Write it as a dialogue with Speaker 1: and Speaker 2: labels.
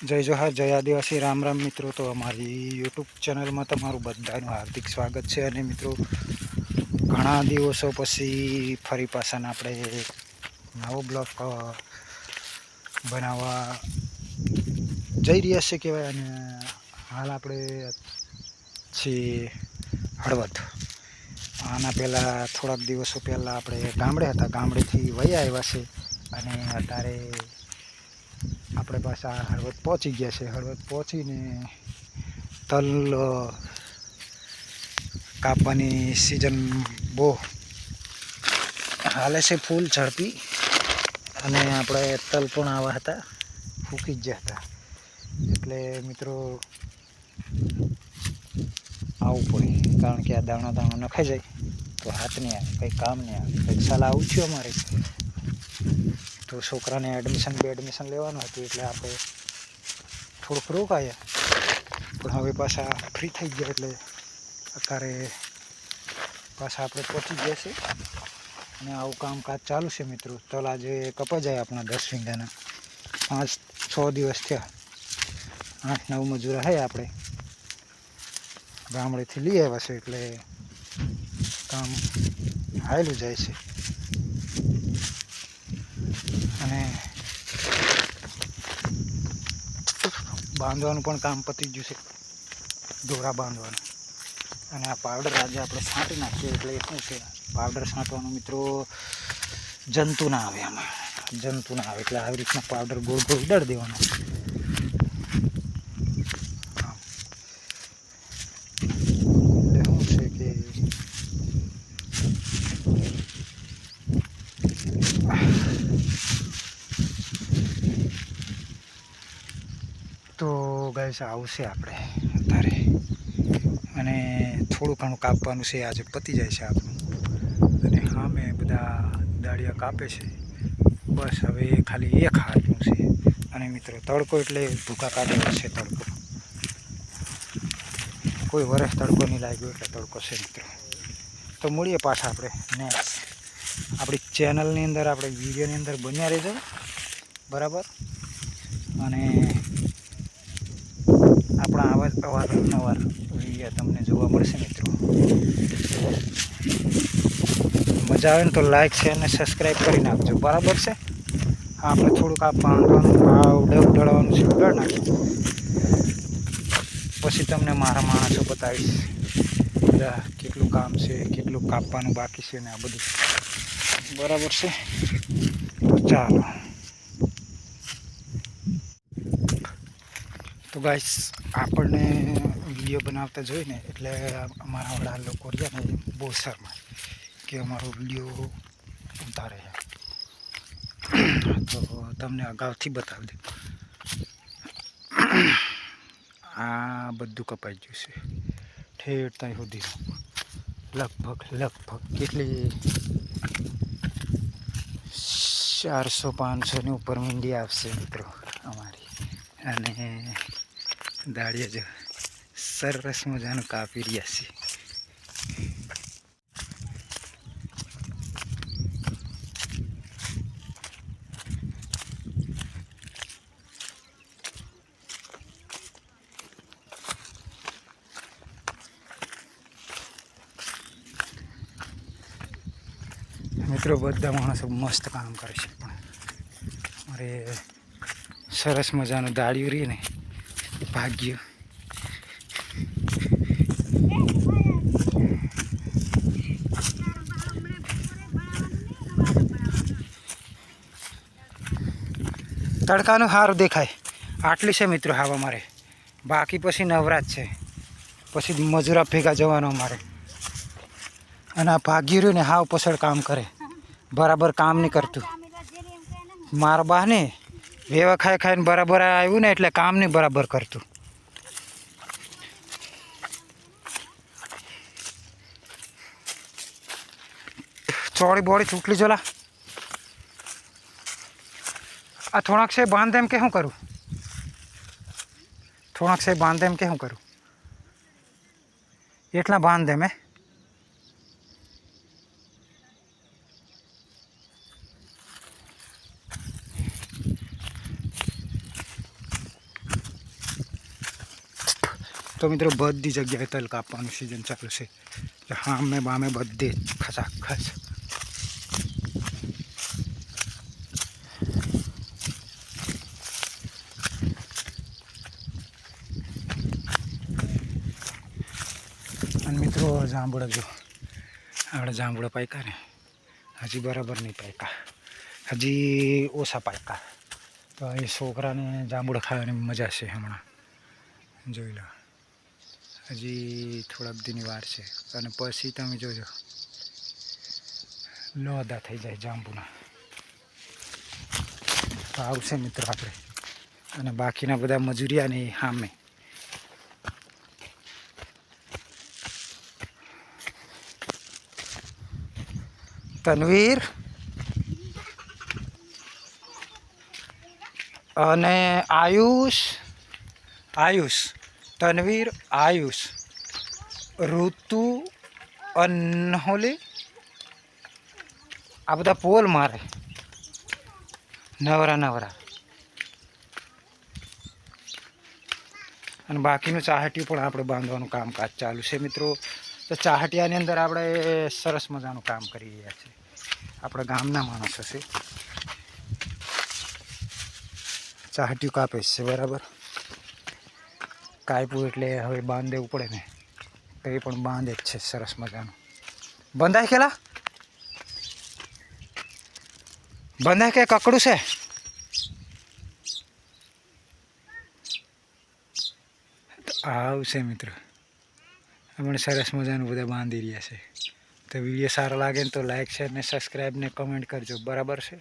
Speaker 1: જય જોહાર, જય આદિવાસી, રામ રામ મિત્રો. તો અમારી યુટ્યુબ ચેનલમાં તમારું બધાનું હાર્દિક સ્વાગત છે. અને મિત્રો, ઘણા દિવસો પછી ફરી પાછા આપણે નવો બ્લોગ બનાવવા જઈ રહ્યા છે કહેવાય. અને હાલ આપણે છીએ હળવદ. આના પહેલાં થોડાક દિવસો પહેલાં આપણે ગામડે હતા, ગામડેથી વયા આવ્યા છે. અને અત્યારે આપણે પાછા હળવદ પહોંચી ગયા છે. હળવદ પહોંચીને તલ કાપવાની સિઝન બહુ હાલે છે, ફૂલ ઝડપી. અને આપણે તલ પણ આવા હતા, ફૂકી જ ગયા હતા. એટલે મિત્રો આવવું પડે, કારણ કે આ દાણો દાણો નખાઈ જાય તો હાથ નહીં આવે, કંઈ કામ નહીં આવે. કંઈક સલાહ આવું છું અમારે. તો છોકરાને એડમિશન લેવાનું હતું, એટલે આપણે થોડુંક રોકાયા. પણ હવે પાછા ફ્રી થઈ ગયા, એટલે અત્યારે પાછા આપણે પહોંચી ગયા છે. અને આવું કામકાજ ચાલુ છે મિત્રો. તલ આજે કપાઈ જાય આપણા 10 વીંગાના. 5-6 દિવસ થયા, 8-9 મજૂરા હે આપણે ગામડેથી લઈ આવ્યા છે, એટલે કામ હાયલું જાય છે. અને બાંધવાનું પણ કામ પતી ગયું છે, દોરા બાંધવાનું. અને આ પાવડર આજે આપણે છાંટી નાખીએ, એટલે શું છે, પાવડર છાંટવાનું મિત્રો જંતુ ના આવે, આમાં જંતુ ના આવે. એટલે આવી રીતના પાવડર ગોળ ગોળ ઉડાડી દેવાનો. એટલે શું છે કે તો ગાઈસ આવશે આપણે અત્યારે. અને થોડું ઘણું કાપવાનું છે, આજે પતી જાય છે આપણું. અને હા, મેં બધા દાળિયા કાપે છે, બસ હવે ખાલી એક હાથનું છે. અને મિત્રો તડકો એટલે ભૂકા કાઢેલો છે. તડકો કોઈ વરસ તડકો નહીં લાગ્યો, એટલે તડકો છે મિત્રો. તો મળીએ પાછા આપણે નેક્સ્ટ આપણી ચેનલની અંદર, આપણે વિડીયોની અંદર બન્યા રહેજો, બરાબર. અને આપણા અવારનવાર વિડીયો તમને જોવા મળશે મિત્રો. મજા આવે ને તો લાઈક, શેર અને સબસ્ક્રાઈબ કરી નાખજો, બરાબર છે. આપણે થોડુંક આ બાંધવાનું ઉડાડવાનું છે, ઉડાડી નાખીએ. પછી તમને મારા માણસો બતાવીશ બધા કેટલું કામ છે, કેટલું કાપવાનું બાકી છે ને આ બધું, બરાબર છે. તો ચાલો. તો ગાઈસ, આપણને વિડીયો બનાવતા જોઈને એટલે અમારા વડા લોકો રહ્યા ને બહુ શરમાય કે અમારો વિડીયો ઉતારે. તો તમને અગાઉથી બતાવી દઉં, આ બધું કપાઈ ગયું છે ઠેઠ ત્યાં સુધી. લગભગ કેટલી 400-500ની ઉપર મીંડી આવશે મિત્રો અમારી. અને દાળિયા જો સરસ મજાનું કાપી રહ્યા છે. મિત્રો બધા માણસો મસ્ત કામ કરે છે, પણ મારે સરસ મજાનું દાળિયું રહી ને ભાગ્યું. તડકાનું સારું દેખાય આટલી છે મિત્રો હાવ અમારે. બાકી પછી નવરાત છે, પછી મજૂરા ભેગા જવાનો અમારે. અને આ ભાગ્યું રહ્યું ને હાવ પછળ કામ કરે, બરાબર કામ નહીં કરતું. મારા બાને વેવા ખાઈને બરાબર આવ્યું ને, એટલે કામ નહીં બરાબર કરતું. ચોળી બોળી ચૂકલી જોલા આ થોડાક છે બાંધ એમ કે શું કરું, થોડાક છે બાંધ એમ કે શું કરું, એટલા બાંધ એમ. તો મિત્રો બધી જગ્યાએ તલ કાપવાનું સિઝન ચાલુ છે. હામે બામે બધે ખચાખચ. અને મિત્રો જાંબુડા જો આપણે જાંબુડા પાક્યા ને હજી બરાબર નહીં પાક્યા, હજી ઓછા પાક્યા. તો એ છોકરાને જાંબુડા ખાવાની મજા છે. હમણાં જોઈ લો, હજી થોડાક દીની વાર છે અને પછી તમે જોજો લોધા થઈ જાય જાંબુના. તો આવશે મિત્રો આપણે, અને બાકીના બધા મજૂરિયા ને સામે. તનવીર અને આયુષ, તનવીર, આયુષ, ઋતુ, અનહોલી, આ બધા પોલ મારે નવરા. અને બાકીનું ચાહટિયું પણ આપણે બાંધવાનું કામકાજ ચાલુ છે મિત્રો. તો ચાહટિયાની અંદર આપણે સરસ મજાનું કામ કરી રહ્યા છીએ. આપણા ગામના માણસો છે, ચાહટિયું કાપે છે બરાબર. કાપ્યું એટલે હવે બાંધ દેવું પડે ને, તો એ પણ બાંધે જ છે સરસ મજાનું. બંધાય ખેલા બંધાય કે કકડું છે? આવશે મિત્રો, આપણે સરસ મજાનું બધા બાંધી રહ્યા છે. તો વિડીયો સારો લાગે ને તો લાઈક, શેર ને સબસ્ક્રાઈબ ને કમેન્ટ કરજો, બરાબર છે.